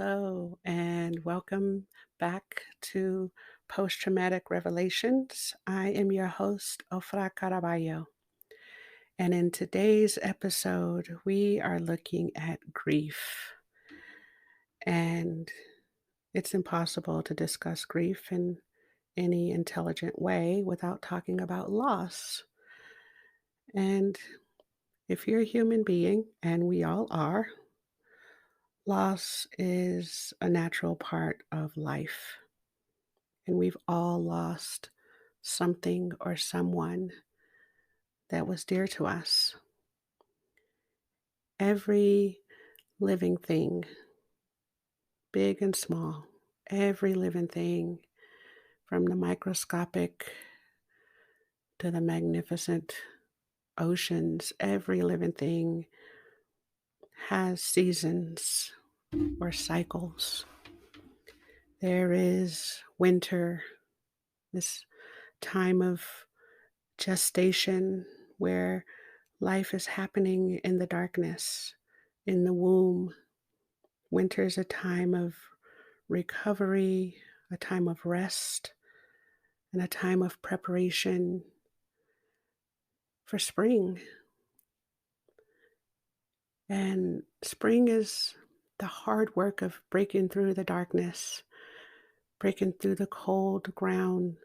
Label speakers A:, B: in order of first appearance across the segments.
A: Hello, and welcome back to Post Traumatic Revelations. I am your host, Afrah Caraballo. And in today's episode, we are looking at grief. And it's impossible to discuss grief in any intelligent way without talking about loss. And if you're a human being, and we all are, loss is a natural part of life. And we've all lost something or someone that was dear to us. Every living thing, big and small, every living thing, from the microscopic to the magnificent oceans, every living thing has seasons or cycles. There is winter, this time of gestation where life is happening in the darkness, in the womb. Winter is a time of recovery, a time of rest, and a time of preparation for spring. And spring is the hard work of breaking through the darkness, breaking through the cold ground,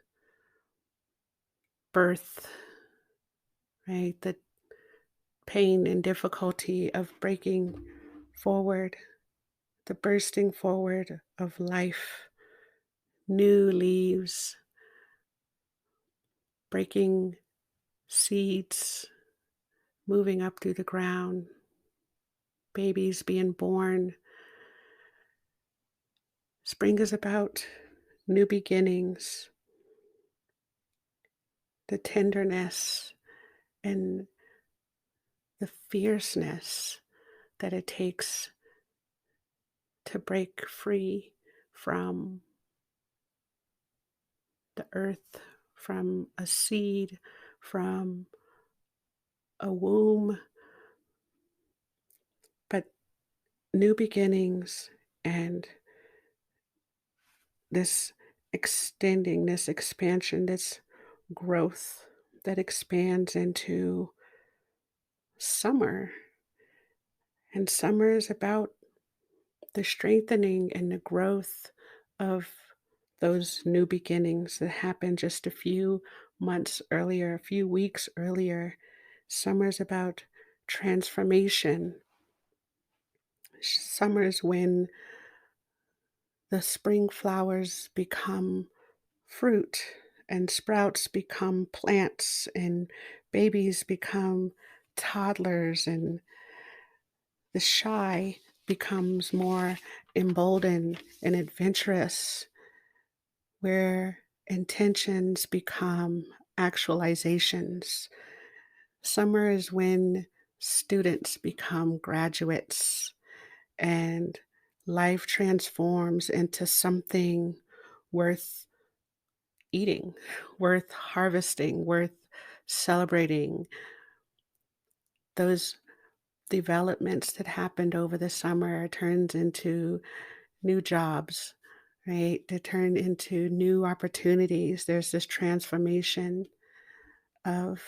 A: birth, right? The pain and difficulty of breaking forward, the bursting forward of life, new leaves, breaking seeds, moving up through the ground, babies being born. Spring is about new beginnings, the tenderness and the fierceness that it takes to break free from the earth, from a seed, from a womb. But new beginnings and this extending, this expansion, this growth that expands into summer. And summer is about the strengthening and the growth of those new beginnings that happened just a few months earlier, a few weeks earlier. Summer is about transformation. Summer is when the spring flowers become fruit and sprouts become plants and babies become toddlers and the shy becomes more emboldened and adventurous, where intentions become actualizations. Summer is when students become graduates and life transforms into something worth eating, worth harvesting, worth celebrating. Those developments that happened over the summer turns into new jobs, right? They turn into new opportunities. There's this transformation of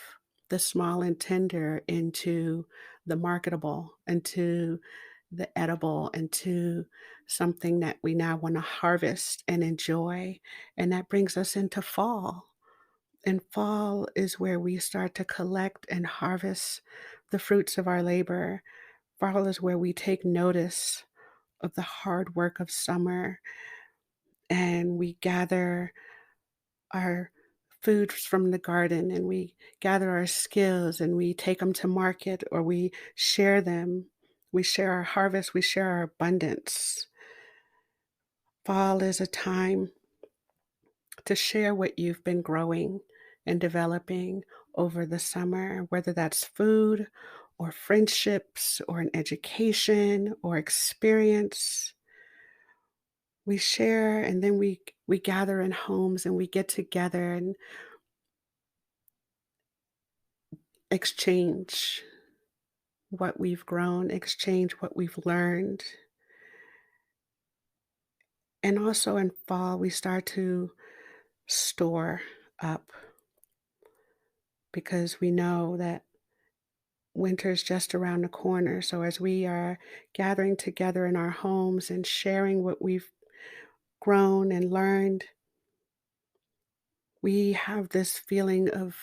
A: the small and tender into the marketable, into the edible, into something that we now want to harvest and enjoy. And that brings us into fall. And fall is where we start to collect and harvest the fruits of our labor. Fall is where we take notice of the hard work of summer and we gather our foods from the garden and we gather our skills and we take them to market or we share them. We share our harvest, we share our abundance. Fall is a time to share what you've been growing and developing over the summer, whether that's food or friendships or an education or experience. We share and then we gather in homes and we get together and exchange what we've grown, exchange what we've learned. And also in fall, we start to store up because we know that winter's just around the corner. So as we are gathering together in our homes and sharing what we've grown and learned, we have this feeling of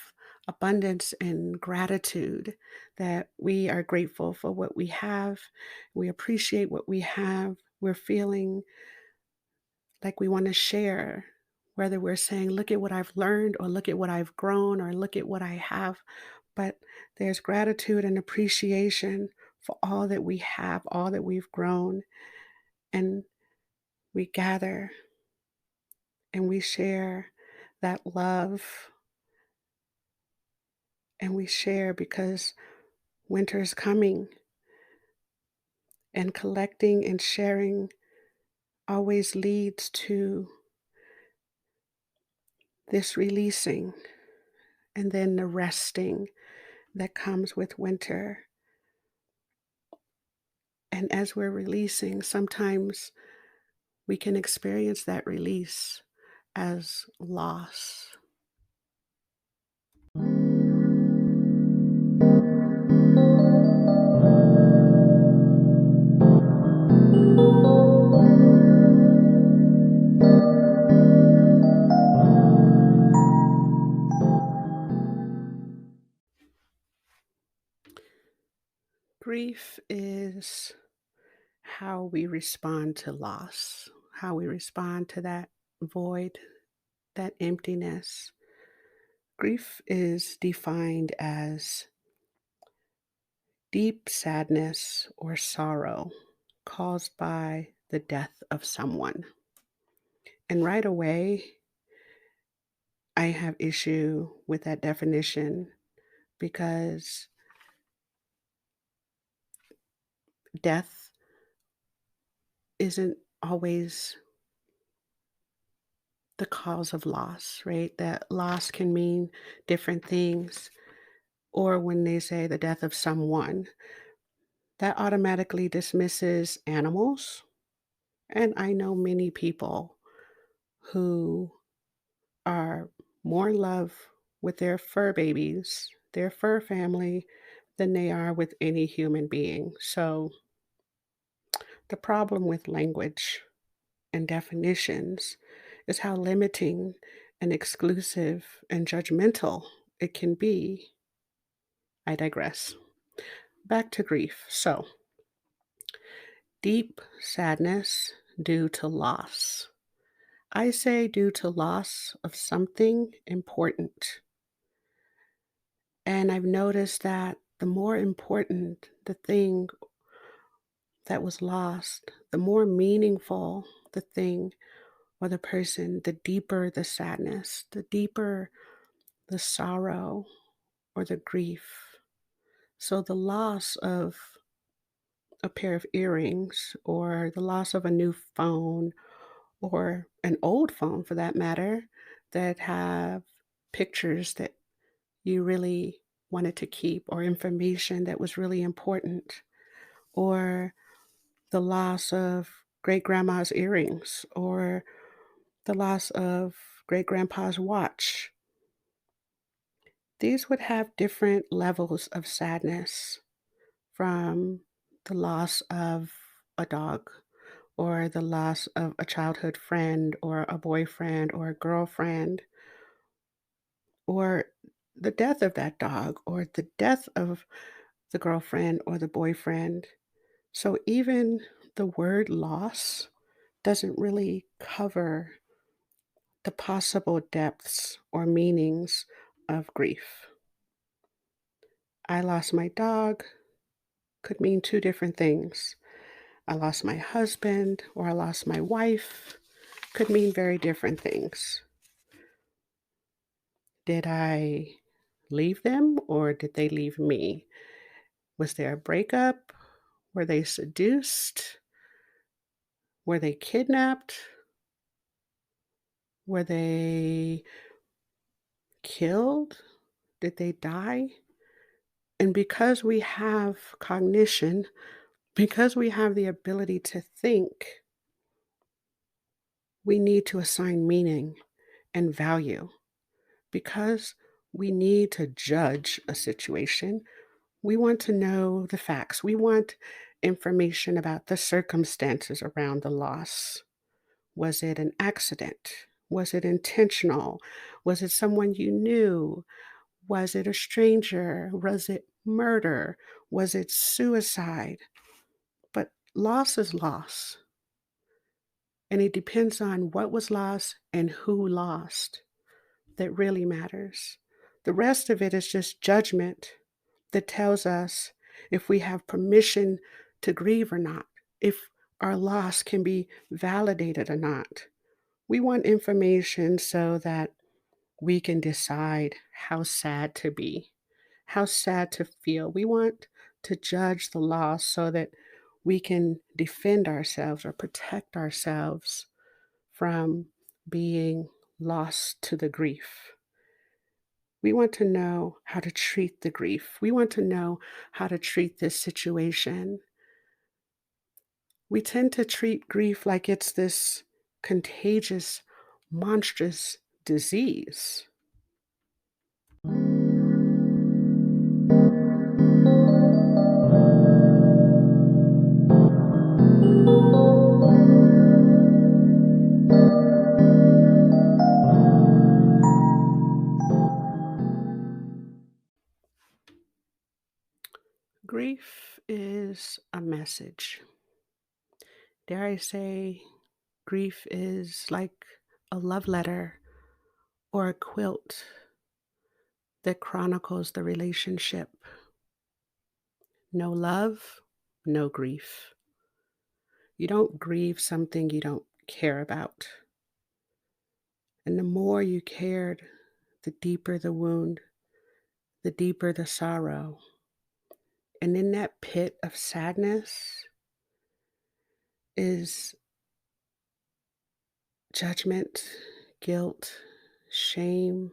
A: abundance and gratitude that we are grateful for what we have. We appreciate what we have. We're feeling like we want to share, whether we're saying, look at what I've learned, or look at what I've grown, or look at what I have. But there's gratitude and appreciation for all that we have, all that we've grown. And we gather and we share that love, and we share because winter is coming, and collecting and sharing always leads to this releasing and then the resting that comes with winter. And as we're releasing, sometimes we can experience that release as loss. Grief is how we respond to loss, how we respond to that void, that emptiness. Grief is defined as deep sadness or sorrow caused by the death of someone. And right away, I have issue with that definition because death isn't always the cause of loss, right? That loss can mean different things. Or when they say the death of someone, that automatically dismisses animals. And I know many people who are more in love with their fur babies, their fur family, than they are with any human being. So the problem with language and definitions is how limiting and exclusive and judgmental it can be. I digress. Back to grief. So, deep sadness due to loss. I say due to loss of something important. And I've noticed that the more important the thing that was lost, the more meaningful the thing or the person, the deeper the sadness, the deeper the sorrow or the grief. So the loss of a pair of earrings or the loss of a new phone or an old phone for that matter that have pictures that you really wanted to keep or information that was really important, or the loss of great grandma's earrings or the loss of great grandpa's watch. These would have different levels of sadness, from the loss of a dog or the loss of a childhood friend or a boyfriend or a girlfriend, or the death of that dog or the death of the girlfriend or the boyfriend. So even the word loss doesn't really cover the possible depths or meanings of grief. I lost my dog could mean two different things. I lost my husband or I lost my wife could mean very different things. Did I leave them or did they leave me? Was there a breakup? Were they seduced? Were they kidnapped? Were they killed? Did they die? And because we have cognition, because we have the ability to think, We need to assign meaning and value because we need to judge a situation. We want to know the facts. We want information about the circumstances around the loss. Was it an accident? Was it intentional? Was it someone you knew? Was it a stranger? Was it murder? Was it suicide? But loss is loss, and it depends on what was lost and who lost that really matters. The rest of it is just judgment that tells us if we have permission to grieve or not, if our loss can be validated or not. We want information so that we can decide how sad to be, how sad to feel. We want to judge the loss so that we can defend ourselves or protect ourselves from being lost to the grief. We want to know how to treat the grief. We want to know how to treat this situation. We tend to treat grief like it's this contagious, monstrous disease. Grief is a message. Dare I say, grief is like a love letter or a quilt that chronicles the relationship. No love, no grief. You don't grieve something you don't care about. And the more you cared, the deeper the wound, the deeper the sorrow. And in that pit of sadness is judgment, guilt, shame,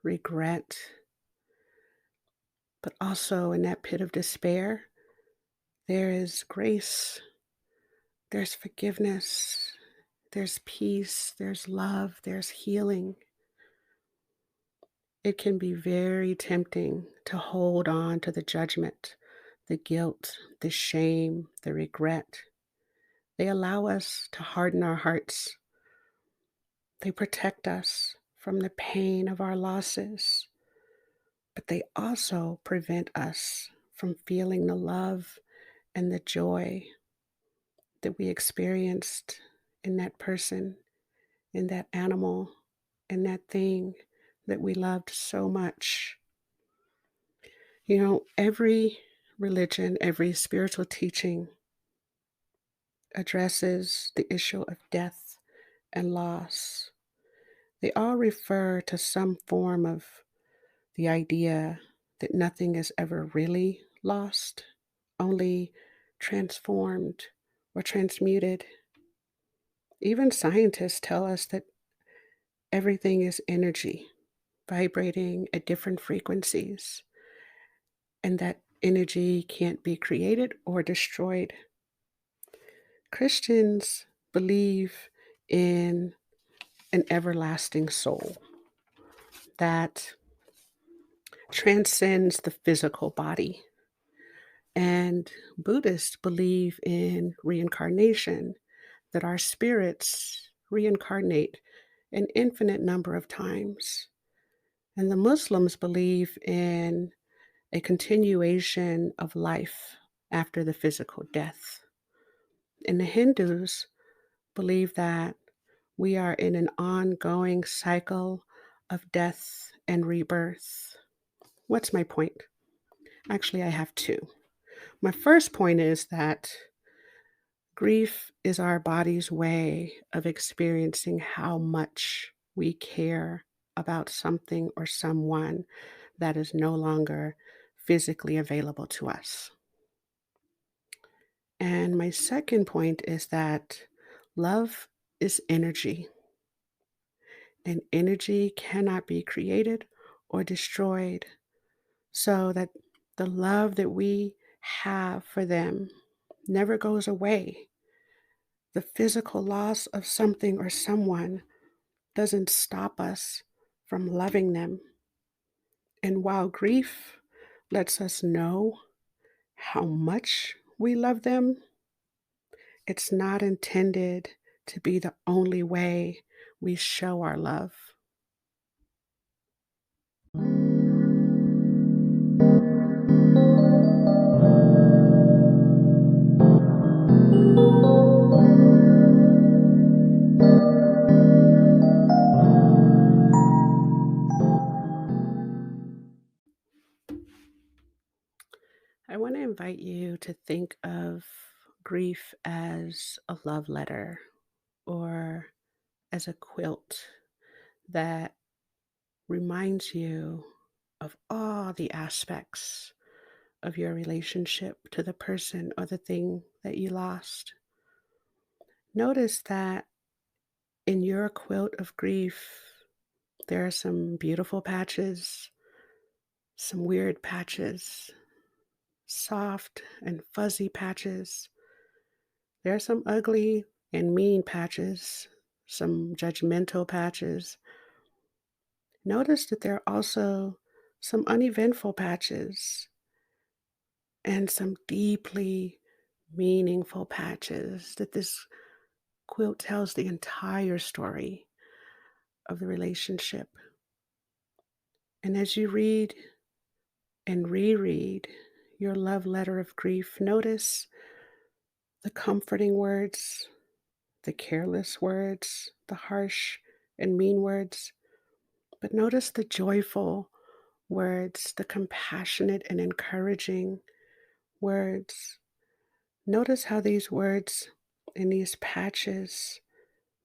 A: regret. But also in that pit of despair, there is grace, there's forgiveness, there's peace, there's love, there's healing. It can be very tempting to hold on to the judgment, the guilt, the shame, the regret. They allow us to harden our hearts. They protect us from the pain of our losses, but they also prevent us from feeling the love and the joy that we experienced in that person, in that animal, in that thing that we loved so much. You know, every religion, every spiritual teaching addresses the issue of death and loss. They all refer to some form of the idea that nothing is ever really lost, only transformed or transmuted. Even scientists tell us that everything is energy, vibrating at different frequencies, and that energy can't be created or destroyed. Christians believe in an everlasting soul that transcends the physical body. And Buddhists believe in reincarnation, that our spirits reincarnate an infinite number of times. And the Muslims believe in a continuation of life after the physical death. And the Hindus believe that we are in an ongoing cycle of death and rebirth. What's my point? Actually, I have two. My first point is that grief is our body's way of experiencing how much we care about something or someone that is no longer physically available to us. And my second point is that love is energy, and energy cannot be created or destroyed, so that the love that we have for them never goes away. The physical loss of something or someone doesn't stop us from loving them. And while grief lets us know how much we love them, it's not intended to be the only way we show our love. I want to invite you to think of grief as a love letter or as a quilt that reminds you of all the aspects of your relationship to the person or the thing that you lost. Notice that in your quilt of grief, there are some beautiful patches, some weird patches, soft and fuzzy patches. There are some ugly and mean patches, some judgmental patches. Notice that there are also some uneventful patches and some deeply meaningful patches, that this quilt tells the entire story of the relationship. And as you read and reread your love letter of grief, notice the comforting words, the careless words, the harsh and mean words, but notice the joyful words, the compassionate and encouraging words. Notice how these words and these patches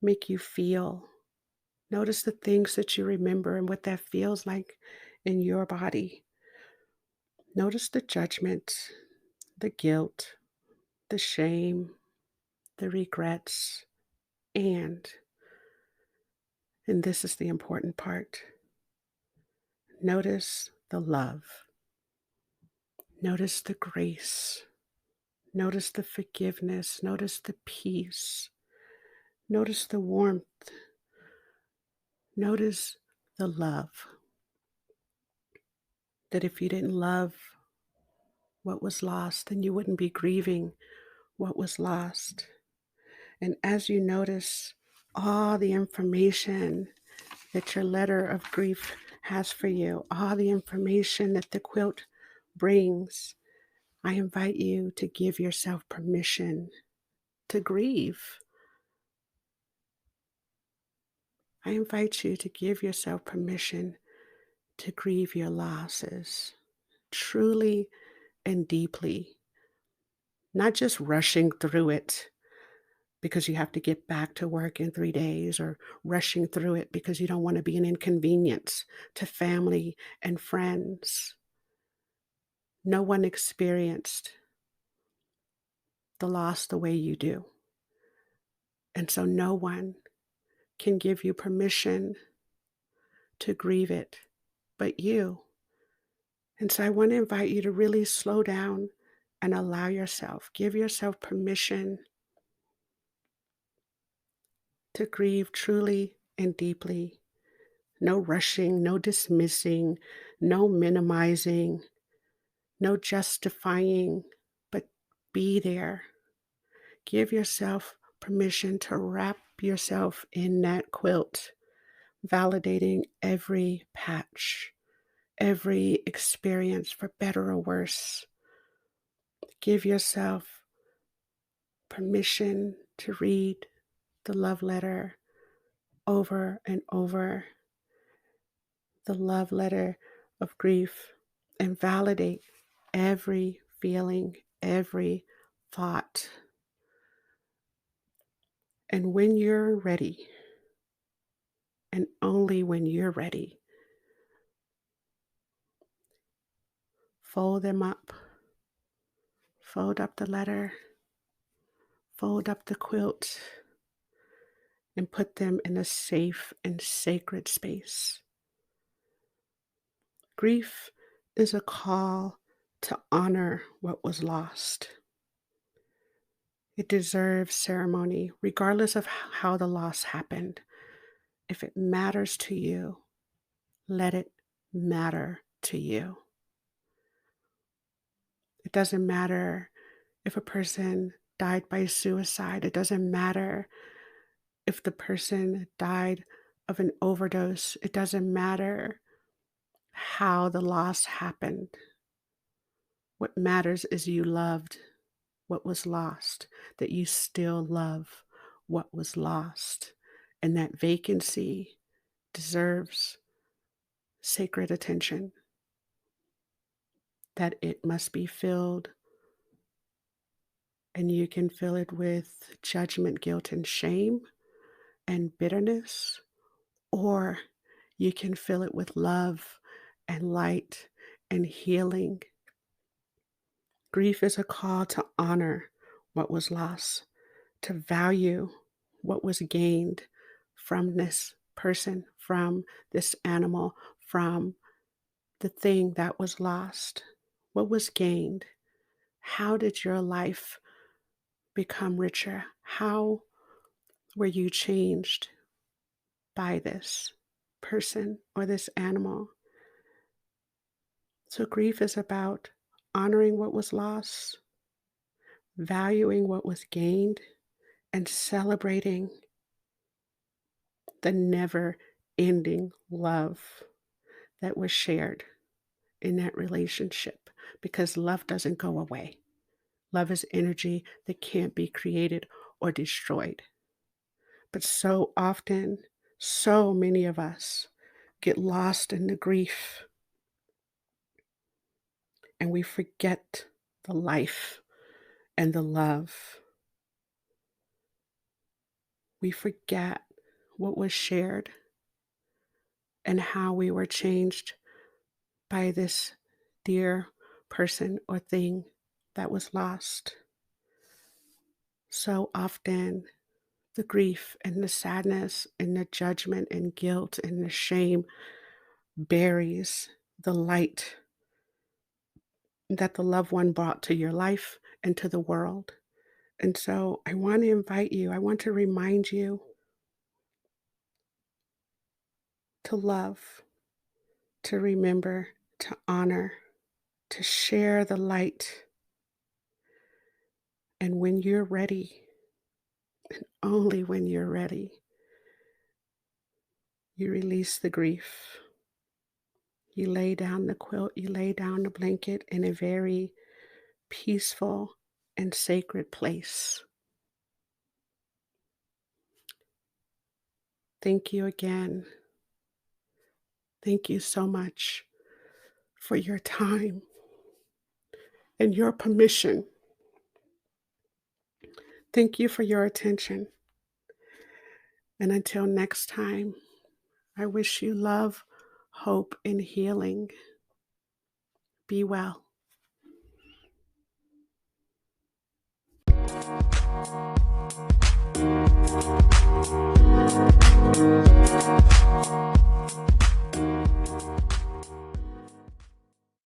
A: make you feel. Notice the things that you remember and what that feels like in your body. Notice the judgment, the guilt, the shame, the regrets, and this is the important part, notice the love. Notice the grace. Notice the forgiveness. Notice the peace. Notice the warmth. Notice the love. That if you didn't love what was lost, then you wouldn't be grieving what was lost. And as you notice all the information that your letter of grief has for you, all the information that the quilt brings, I invite you to give yourself permission to grieve. I invite you to give yourself permission to grieve your losses truly and deeply, not just rushing through it because you have to get back to work in 3 days, or rushing through it because you don't want to be an inconvenience to family and friends. No one experienced the loss the way you do. And so no one can give you permission to grieve it but you. And so I want to invite you to really slow down and allow yourself, give yourself permission to grieve truly and deeply. No rushing, no dismissing, no minimizing, no justifying, but be there. Give yourself permission to wrap yourself in that quilt, validating every patch, every experience, for better or worse. Give yourself permission to read the love letter over and over, the love letter of grief, and validate every feeling, every thought. And when you're ready, and only when you're ready, fold them up. Fold up the letter, fold up the quilt, and put them in a safe and sacred space. Grief is a call to honor what was lost. It deserves ceremony, regardless of how the loss happened. If it matters to you, let it matter to you. It doesn't matter if a person died by suicide. It doesn't matter if the person died of an overdose. It doesn't matter how the loss happened. What matters is you loved what was lost, that you still love what was lost. And that vacancy deserves sacred attention, that it must be filled, and you can fill it with judgment, guilt, and shame and bitterness, or you can fill it with love and light and healing. Grief is a call to honor what was lost, to value what was gained from this person, from this animal, from the thing that was lost. What was gained? How did your life become richer? How were you changed by this person or this animal? So, grief is about honoring what was lost, valuing what was gained, and celebrating the never ending love that was shared in that relationship, because love doesn't go away. Love is energy that can't be created or destroyed. But so often, so many of us get lost in the grief and we forget the life and the love. We forget what was shared and how we were changed by this dear person or thing that was lost. So often, the grief and the sadness and the judgment and guilt and the shame buries the light that the loved one brought to your life and to the world. And so I want to invite you, I want to remind you to love, to remember, to honor, to share the light. And when you're ready, only when you're ready, you release the grief. You lay down the quilt, you lay down the blanket in a very peaceful and sacred place. Thank you again. Thank you so much for your time and your permission. Thank you for your attention. And until next time, I wish you love, hope, and healing. Be well.